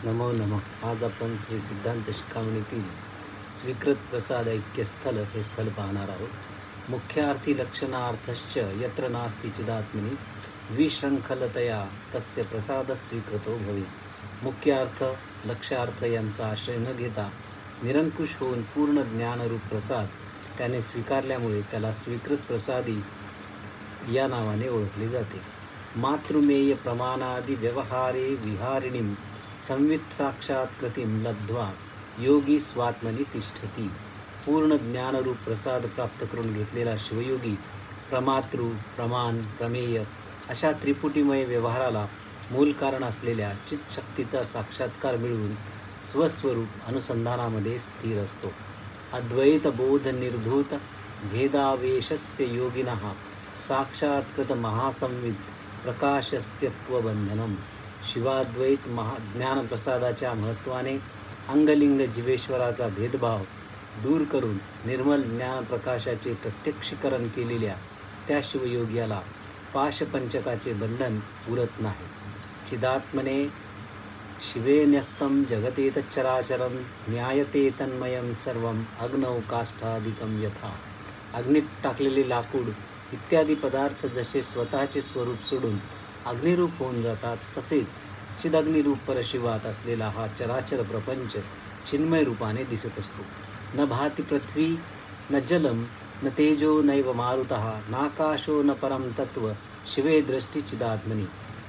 नमो नमः. आज आपण श्री सिद्धांत शिखामणीतील स्वीकृत प्रसाद ऐक्यस्थल हे स्थल पाहणार आहोत. मुख्यार्थी लक्षणार्थश्च यत्र नास्ति चिदात्मनि विशृंखलतया तस्य प्रसाद स्वीकृतो भवे. मुख्य अर्थ लक्ष्यार्थ यांचा आश्रय न घेता निरंकुश होऊन पूर्ण ज्ञानरूप प्रसाद त्याने स्वीकारल्यामुळे त्याला स्वीकृत प्रसादी या नावाने ओळखले जाते. मातृमेय प्रमाणादि व्यवहारे विहारिणीं संवित साक्षात्कृतीं लब्ध्वा योगी स्वात्मनी तिष्ठती. पूर्ण ज्ञानरूप प्रसाद प्राप्त करून घेतलेला शिवयोगी प्रमातृ, प्रमाण, प्रमेय अशा त्रिपुटीमय व्यवहाराला मूल कारण असलेल्या चित्शक्तीचा साक्षात्कार मिळवून स्वस्वरूप अनुसंधानामध्ये स्थिर असतो. अद्वैत बोध निर्धूत भेदावेशस्य योगिनः साक्षात्कृत महासंवित प्रकाशस्यत्व बंधनम. शिवाद्वैत ज्ञानप्रसादाच्या महत्त्वाने अंगलिंग जीवेश्वराचा भेदभाव दूर करून निर्मल ज्ञानप्रकाशाचे प्रत्यक्षीकरण केलेल्या त्या शिवयोग्याला पाशपंचकाचे बंधन उरत नाही. चिदात्मने शिवे न्यस्तं जगतेतच्चराचरं न्यायते तन्मयं सर्वं अग्नौ काष्ठादिकं यथा. अग्नीत टाकलेले लाकूड इत्यादी पदार्थ जसे स्वतःचे स्वरूप सोडून अग्निरूप होऊन जातात, तसेच चिदग्निरूप परशिवात असलेला हा चराचर प्रपंच चिन्मय रूपाने दिसत असतो. न भाति पृथ्वी न जलम न तेजो नैव मारुतः नाकाशो न परम तत्व शिवे दृष्टी चिदात्मनी.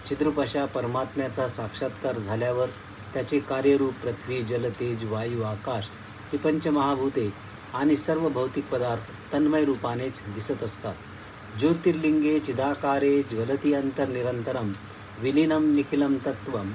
चिद्रूप अशा परमात्म्याचा साक्षात्कार झाल्यावर त्याचे कार्यरूप पृथ्वी, जल, तेज, वायू, आकाश ही पंचमहाभूते आणि सर्व भौतिक पदार्थ तन्मय रूपानेच दिसत असतात. ज्योतिर्लिंगे चिदाकारे ज्वलती अंतर्निरंतरम विलीनम निखिलम तत्वम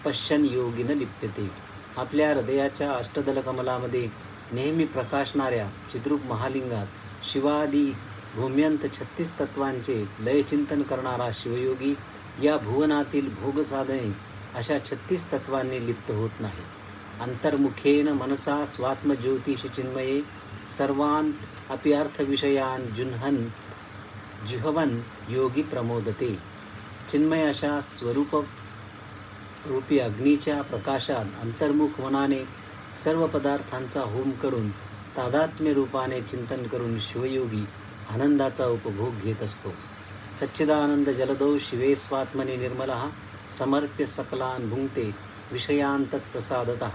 पश्यन योगिन लिप्यते. आपल्या हृदयाच्या अष्टदल कमलामध्ये नेहमी प्रकाशणाऱ्या चिद्रूप महालिंगात शिवादी भूम्यंत 36 तत्वांचे लयचिंतन करणारा शिवयोगी या भुवनातील भोगसाधने अशा 36 तत्वांनी लिप्त होत नाही. अंतर्मुखेन मनसा स्वात्मज्योतिषी चिन्मये सर्वान् अपि अर्थविषयान् जुहवन योगी प्रमोदते. चिन्मय अशा स्वरूपरूपी अग्नीच्या प्रकाशात अंतर्मुख मनाने सर्व पदार्थांचा होम करून तादात्म्य रूपाने चिंतन करून शिवयोगी आनंदाचा उपभोग घेत असतो. सच्चिदानंद जलदौ शिवे स्वात्मनि निर्मलः समर्प्य सकलान् भुंक्ते विषयान् तत्प्रसादतः.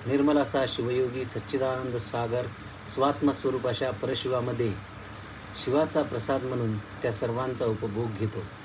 निर्मल असा शिवयोगी सच्चिदानंद सागर स्वात्मस्वरूप अशा परशिवामध्ये शिवाचा प्रसाद म्हणून त्या सर्वांचा उपभोग घेतो.